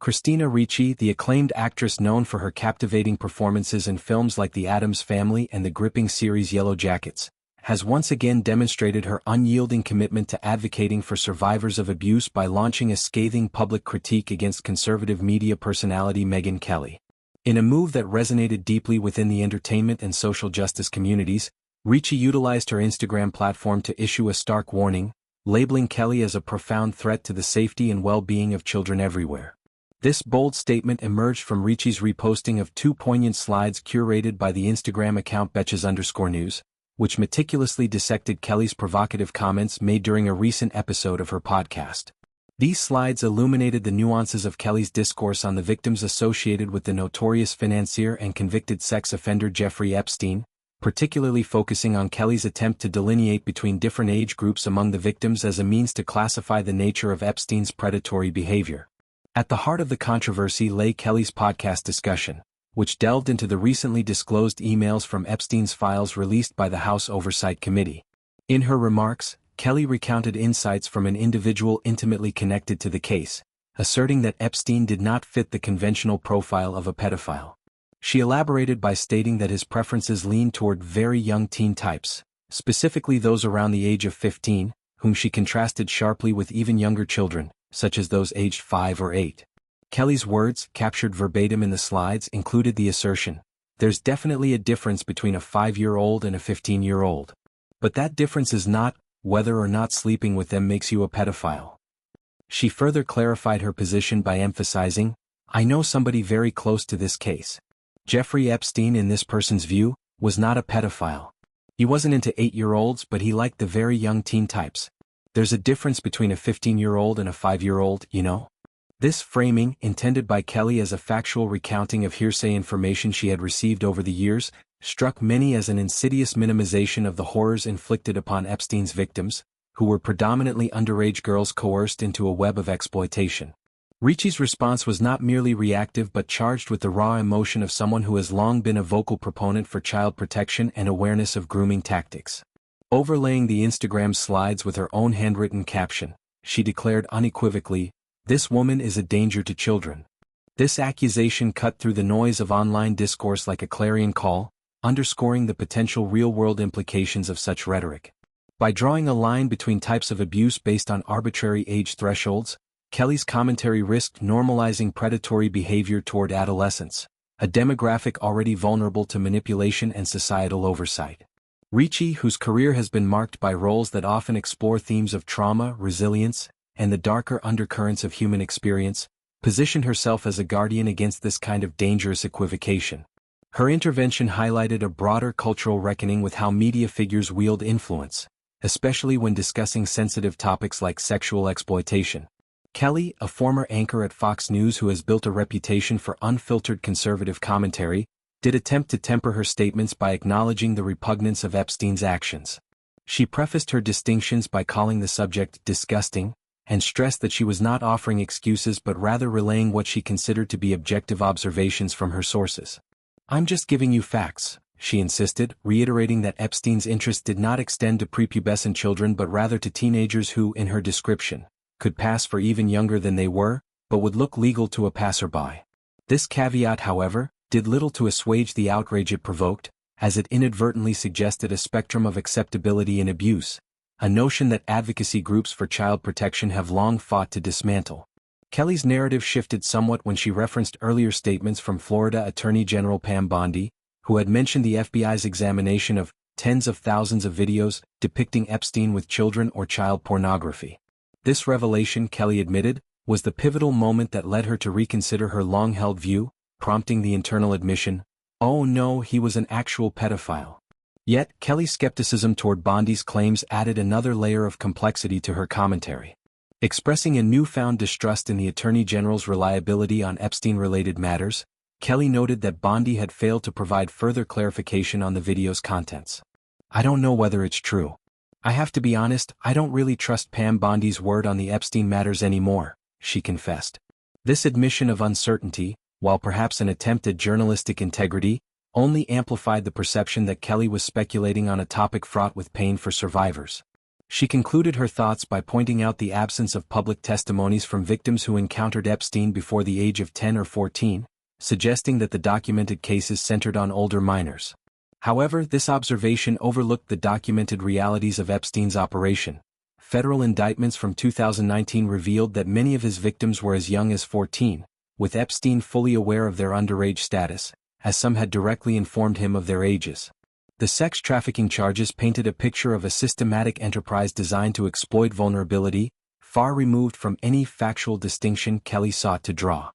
Christina Ricci, the acclaimed actress known for her captivating performances in films like The Addams Family and the gripping series Yellowjackets, has once again demonstrated her unyielding commitment to advocating for survivors of abuse by launching a scathing public critique against conservative media personality Megyn Kelly. In a move that resonated deeply within the entertainment and social justice communities, Ricci utilized her Instagram platform to issue a stark warning, labeling Kelly as a profound threat to the safety and well-being of children everywhere. This bold statement emerged from Ricci's reposting of two poignant slides curated by the Instagram account Betches_news, which meticulously dissected Kelly's provocative comments made during a recent episode of her podcast. These slides illuminated the nuances of Kelly's discourse on the victims associated with the notorious financier and convicted sex offender Jeffrey Epstein, particularly focusing on Kelly's attempt to delineate between different age groups among the victims as a means to classify the nature of Epstein's predatory behavior. At the heart of the controversy lay Kelly's podcast discussion, which delved into the recently disclosed emails from Epstein's files released by the House Oversight Committee. In her remarks, Kelly recounted insights from an individual intimately connected to the case, asserting that Epstein did not fit the conventional profile of a pedophile. She elaborated by stating that his preferences leaned toward very young teen types, specifically those around the age of 15, whom she contrasted sharply with even younger children, such as those aged 5 or 8. Kelly's words, captured verbatim in the slides, included the assertion, "There's definitely a difference between a 5-year-old and a 15-year-old. But that difference is not whether or not sleeping with them makes you a pedophile." She further clarified her position by emphasizing, "I know somebody very close to this case. Jeffrey Epstein, in this person's view, was not a pedophile. He wasn't into 8-year-olds, but he liked the very young teen types. There's a difference between a 15-year-old and a 5-year-old, you know?" This framing, intended by Kelly as a factual recounting of hearsay information she had received over the years, struck many as an insidious minimization of the horrors inflicted upon Epstein's victims, who were predominantly underage girls coerced into a web of exploitation. Ricci's response was not merely reactive but charged with the raw emotion of someone who has long been a vocal proponent for child protection and awareness of grooming tactics. Overlaying the Instagram slides with her own handwritten caption, she declared unequivocally, "This woman is a danger to children." This accusation cut through the noise of online discourse like a clarion call, underscoring the potential real-world implications of such rhetoric. By drawing a line between types of abuse based on arbitrary age thresholds, Kelly's commentary risked normalizing predatory behavior toward adolescents, a demographic already vulnerable to manipulation and societal oversight. Ricci, whose career has been marked by roles that often explore themes of trauma, resilience, and the darker undercurrents of human experience, positioned herself as a guardian against this kind of dangerous equivocation. Her intervention highlighted a broader cultural reckoning with how media figures wield influence, especially when discussing sensitive topics like sexual exploitation. Kelly, a former anchor at Fox News who has built a reputation for unfiltered conservative commentary, did attempt to temper her statements by acknowledging the repugnance of Epstein's actions. She prefaced her distinctions by calling the subject disgusting, and stressed that she was not offering excuses but rather relaying what she considered to be objective observations from her sources. "I'm just giving you facts," she insisted, reiterating that Epstein's interest did not extend to prepubescent children but rather to teenagers who, in her description, could pass for even younger than they were, but would look legal to a passerby. This caveat, however, did little to assuage the outrage it provoked, as it inadvertently suggested a spectrum of acceptability in abuse, a notion that advocacy groups for child protection have long fought to dismantle. Kelly's narrative shifted somewhat when she referenced earlier statements from Florida Attorney General Pam Bondi, who had mentioned the FBI's examination of tens of thousands of videos depicting Epstein with children or child pornography. This revelation, Kelly admitted, was the pivotal moment that led her to reconsider her long-held view, prompting the internal admission, "Oh no, he was an actual pedophile." Yet, Kelly's skepticism toward Bondi's claims added another layer of complexity to her commentary. Expressing a newfound distrust in the Attorney General's reliability on Epstein-related matters, Kelly noted that Bondi had failed to provide further clarification on the video's contents. "I don't know whether it's true. I have to be honest, I don't really trust Pam Bondi's word on the Epstein matters anymore," she confessed. This admission of uncertainty, while perhaps an attempt at journalistic integrity, only amplified the perception that Kelly was speculating on a topic fraught with pain for survivors. She concluded her thoughts by pointing out the absence of public testimonies from victims who encountered Epstein before the age of 10 or 14, suggesting that the documented cases centered on older minors. However, this observation overlooked the documented realities of Epstein's operation. Federal indictments from 2019 revealed that many of his victims were as young as 14, with Epstein fully aware of their underage status, as some had directly informed him of their ages. The sex trafficking charges painted a picture of a systematic enterprise designed to exploit vulnerability, far removed from any factual distinction Kelly sought to draw.